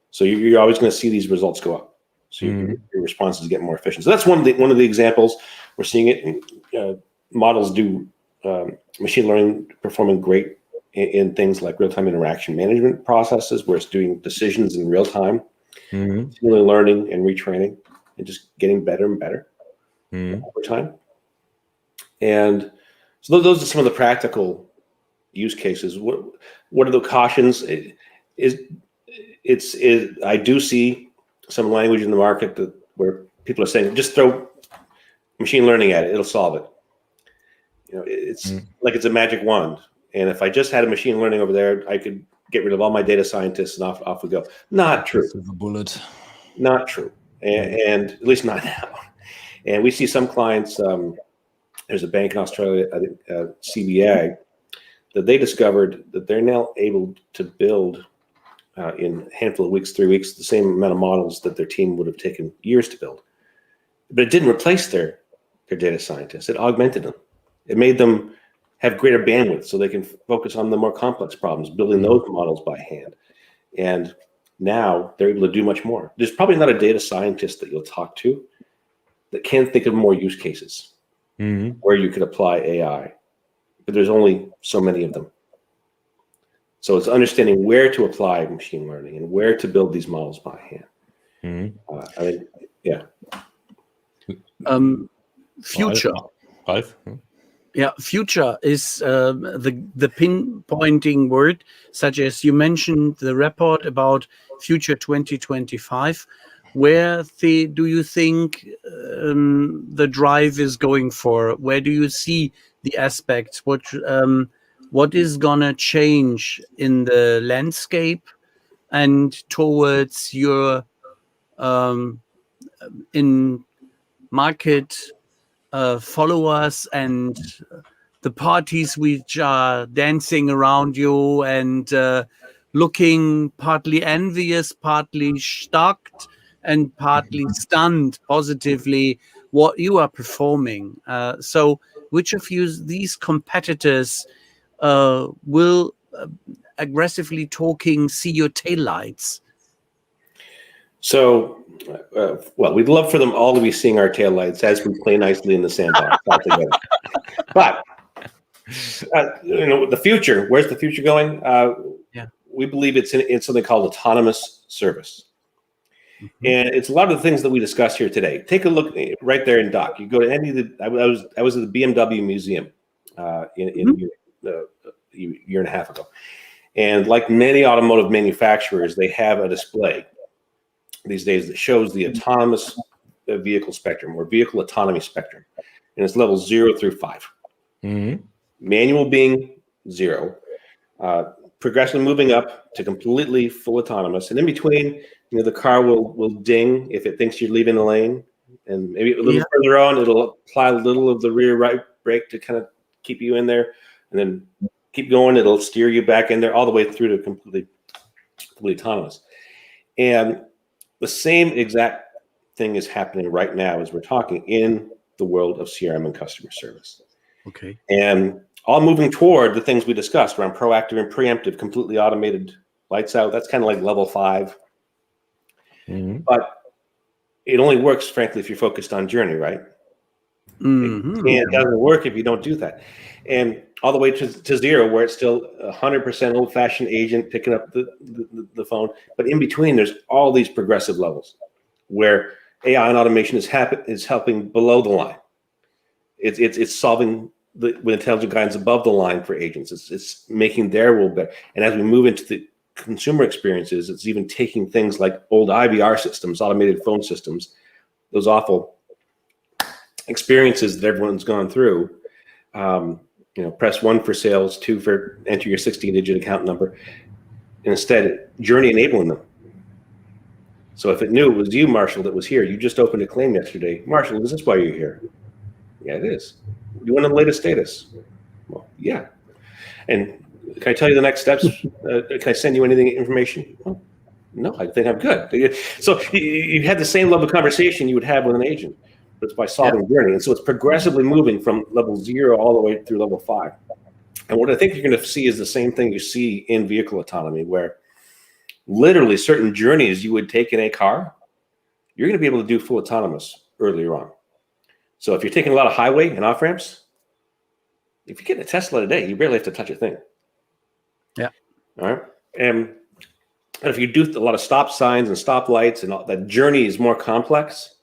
So you're always going to see these results go up. So your responses get more efficient. So that's one of the examples we're seeing it. Models do machine learning performing great in things like real-time interaction management processes, where it's doing decisions in real time, continually learning and retraining, and just getting better and better over time. And so those are some of the practical use cases. What are the cautions? I do see some language in the market where people are saying, just throw machine learning at it, it'll solve it. It's like it's a magic wand. And if I just had a machine learning over there, I could get rid of all my data scientists and off we go. Not true. The bullet. Not true. And at least not now. And we see some clients, there's a bank in Australia, I think CBA, that they discovered that they're now able to build in a handful of weeks, 3 weeks, the same amount of models that their team would have taken years to build. But it didn't replace their data scientists. It augmented them. It made them have greater bandwidth so they can focus on the more complex problems, building those models by hand. And now they're able to do much more. There's probably not a data scientist that you'll talk to that can't think of more use cases where you could apply AI, but there's only so many of them. So it's understanding where to apply machine learning and where to build these models by hand. I think, yeah. Future. Ralf? Yeah, future is the pinpointing word, such as you mentioned the report about Future 2025. Where do you think the drive is going for? Where do you see the aspects? What is gonna change in the landscape and towards your in market followers and the parties which are dancing around you and looking partly envious, partly shocked, and partly stunned positively what you are performing. So which of these competitors will aggressively talking see your taillights? So, well, we'd love for them all to be seeing our taillights as we play nicely in the sandbox all together. But, the future, where's the future going? We believe it's in something called autonomous service. And it's a lot of the things that we discussed here today. Take a look right there in Dock. You go to any of the, I was at the BMW museum in a year and a half ago. And like many automotive manufacturers, they have a display these days that shows the autonomous vehicle spectrum, or vehicle autonomy spectrum. And it's levels 0 through 5. Manual being 0, progressively moving up to completely full autonomous. And in between, the car will ding if it thinks you're leaving the lane. And maybe a little further on, it'll apply a little of the rear right brake to kind of keep you in there. And then keep going, it'll steer you back in there all the way through to completely autonomous. And the same exact thing is happening right now as we're talking in the world of CRM and customer service. Okay. And all moving toward the things we discussed around proactive and preemptive, completely automated lights out. That's kind of like level 5. But it only works, frankly, if you're focused on journey, right? It doesn't work if you don't do that. And all the way to zero, where it's still 100% old-fashioned agent picking up the phone. But in between, there's all these progressive levels where AI and automation is helping below the line. It's solving with intelligent guidance above the line for agents. It's making their world better. And as we move into the consumer experiences, it's even taking things like old IVR systems, automated phone systems, those awful experiences that everyone's gone through. Press 1 for sales, 2 for enter your 16-digit account number. And instead, journey enabling them. So if it knew it was you, Marshall, that was here, you just opened a claim yesterday. Marshall, is this why you're here? Yeah, it is. Do you want the latest status? Well, yeah. And can I tell you the next steps? Can I send you anything, information? Well, no, I think I'm good. So you had the same level of conversation you would have with an agent, but it's by solving journey. And so it's progressively moving from level 0 all the way through level 5. And what I think you're going to see is the same thing you see in vehicle autonomy, where literally certain journeys you would take in a car, you're going to be able to do full autonomous earlier on. So if you're taking a lot of highway and off ramps, if you get in a Tesla today, you barely have to touch a thing. Yeah. All right. And if you do a lot of stop signs and stoplights and all, that journey is more complex,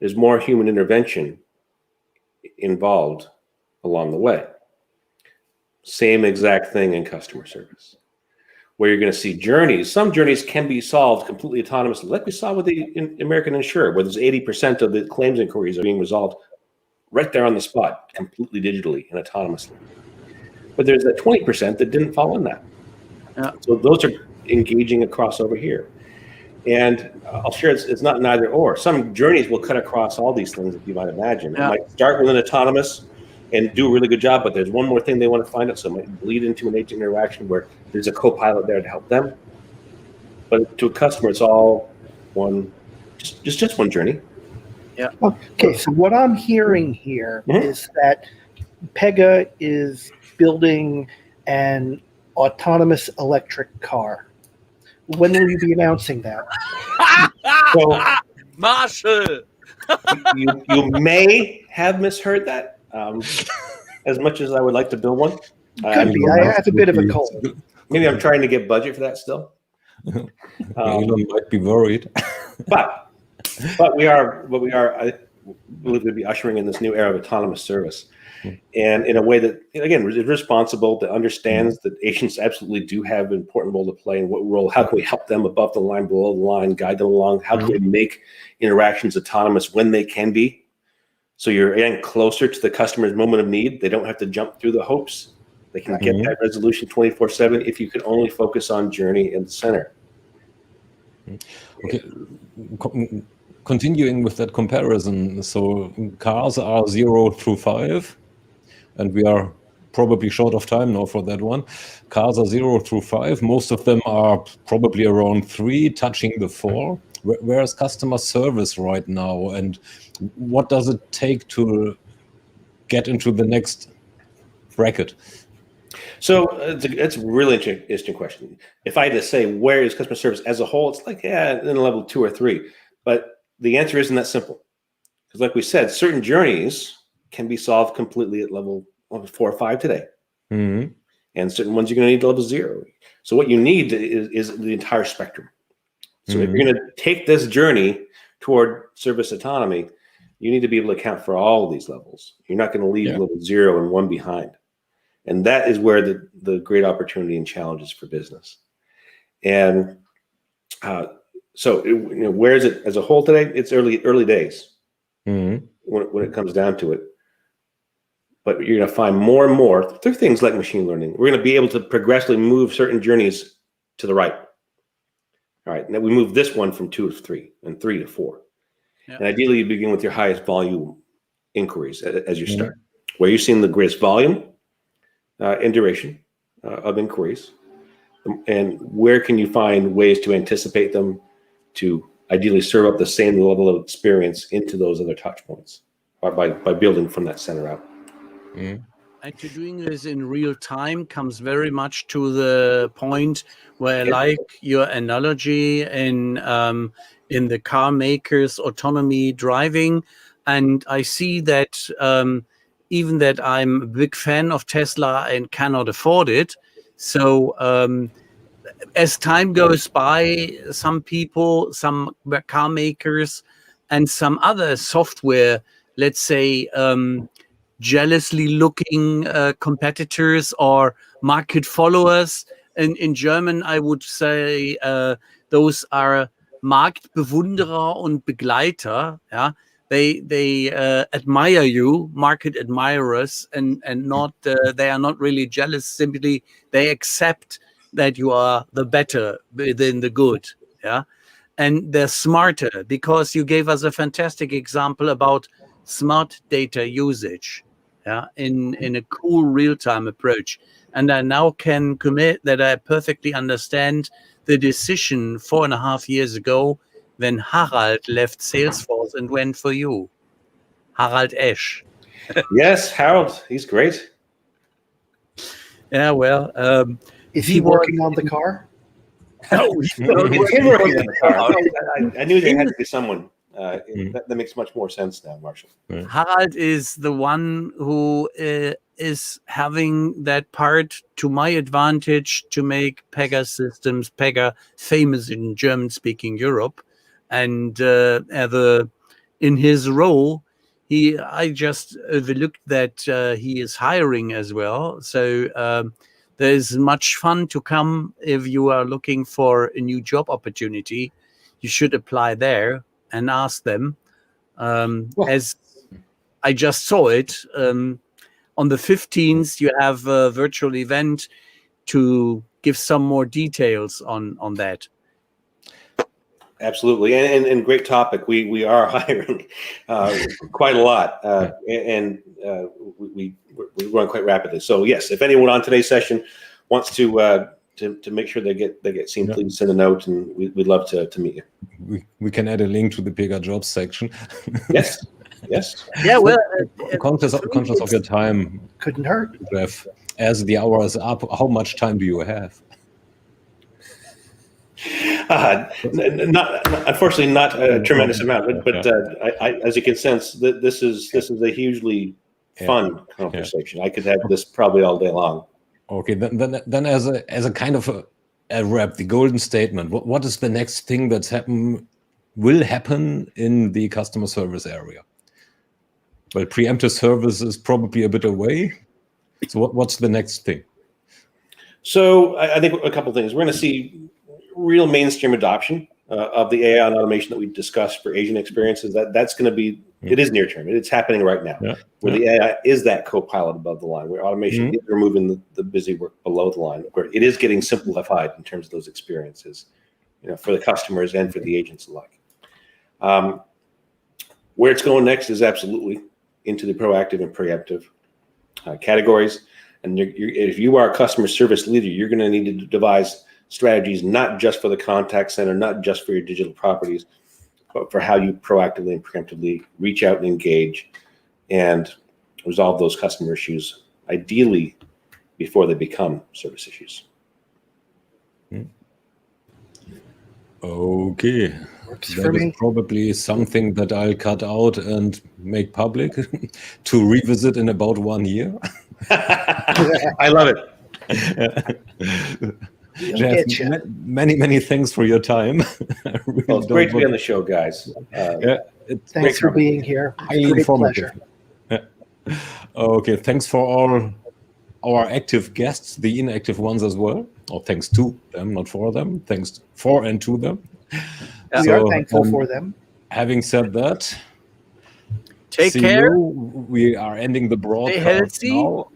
there's more human intervention involved along the way. Same exact thing in customer service, where you're going to see journeys. Some journeys can be solved completely autonomously, like we saw with the American insurer, where there's 80% of the claims inquiries are being resolved right there on the spot, completely digitally and autonomously. But there's that 20% that didn't fall in that. Yeah. So those are engaging across over here. And I'll share it's not an either or. Some journeys will cut across all these things, if you might imagine. Yeah. It might start with an autonomous and do a really good job, but there's one more thing they want to find out. So it might lead into an agent interaction where there's a co-pilot there to help them. But to a customer, it's all one, just one journey. Yeah. Okay, so what I'm hearing here is that Pega is building an autonomous electric car. When will you be announcing that? So Marshall! you may have misheard that. As much as I would like to build one. Could be. I have a bit of a cold. Maybe I'm trying to get budget for that still. Elon might be worried. But we are, I believe, to be ushering in this new era of autonomous service. And in a way that, again, is responsible, that understands that agents absolutely do have an important role to play, and what role, how can we help them above the line, below the line, guide them along? How can we make interactions autonomous when they can be? So you're, again, closer to the customer's moment of need. They don't have to jump through the hoops. They can get that resolution 24/7 if you could only focus on journey in the center. Okay. Continuing with that comparison, so cars are 0 through 5, and we are probably short of time now for that one. Cars are 0 through 5. Most of them are probably around 3, touching the 4. Where is customer service right now, and what does it take to get into the next bracket? So it's a really interesting question. If I had to say, where is customer service as a whole, it's like, in level 2 or 3. But the answer isn't that simple. Because like we said, certain journeys can be solved completely at level 4 or 5 today. And certain ones you're going to need to level 0. So what you need is the entire spectrum. So if you're going to take this journey toward service autonomy, you need to be able to account for all of these levels. You're not going to leave level 0 and 1 behind. And that is where the great opportunity and challenges for business. And so where is it as a whole today? It's early days when it comes down to it. But you're going to find more and more through things like machine learning. We're going to be able to progressively move certain journeys to the right. All right, now we move this one from 2 to 3 and 3 to 4. Yeah. And ideally, you begin with your highest volume inquiries as you start, where you're seeing the greatest volume and duration of inquiries, and where can you find ways to anticipate them to ideally serve up the same level of experience into those other touch points by building from that center out. And to doing this in real time comes very much to the point where I like your analogy in the car makers autonomy driving. And I see that even that I'm a big fan of Tesla and cannot afford it. So as time goes by, some people, some car makers, and some other software, let's say, jealously looking competitors or market followers. In German, I would say those are Marktbewunderer und Begleiter. Yeah, they admire you, market admirers, and not they are not really jealous. Simply, they accept that you are the better within the good. Yeah, and they're smarter because you gave us a fantastic example about smart data usage, yeah, in a cool real-time approach. And I now can commit that I perfectly understand the decision 4.5 years ago when Harald left Salesforce and went for you, Harald Esch. Yes, Harold, he's great. Yeah, well, Is he working on the car? no, He's him working on the car. I knew there had to be someone. That makes much more sense now, Marshall. Harald is the one who is having that part to my advantage to make Pegasystems, Pega, famous in German-speaking Europe. And in his role, I just overlooked that he is hiring as well. So there's much fun to come if you are looking for a new job opportunity. You should apply there and ask them. As I just saw it, on the 15th, you have a virtual event to give some more details on that. Absolutely, and great topic. We are hiring quite a lot, and we're growing quite rapidly. So yes, if anyone on today's session wants to make sure they get seen, please send a note, and we'd love to meet you. We can add a link to the Pega Jobs section. Yes. Yes. Yeah, well, conscious of your time. Couldn't hurt. Jeff, as the hour is up, how much time do you have? Unfortunately, not a tremendous amount, but as you can sense, this is a hugely fun conversation. I could have this probably all day long. Okay, then as a kind of a wrap, the golden statement. What is the next thing will happen in the customer service area? Well, preemptive service is probably a bit away. So what's the next thing? So I think a couple of things. We're going to see real mainstream adoption of the AI and automation that we discussed for agent experiences. That's going to be, it is near term. It's happening right now, where the AI is that co-pilot above the line, where automation is removing the busy work below the line, where it is getting simplified in terms of those experiences, for the customers and for the agents alike. Where it's going next is absolutely into the proactive and preemptive categories. And if you are a customer service leader, you're going to need to devise strategies, not just for the contact center, not just for your digital properties, but for how you proactively and preemptively reach out and engage and resolve those customer issues, ideally before they become service issues. Okay. That is probably something that I'll cut out and make public to revisit in about 1 year. I love it. Jeff, many thanks for your time. Well, it's great to be on the show, guys. Thanks for being here. Highly informative. Okay, thanks for all our active guests, the inactive ones as well. Or thanks to them, not for them. Thanks for and to them. We are thankful for them. Having said that, take care. We are ending the broadcast Stay healthy. now.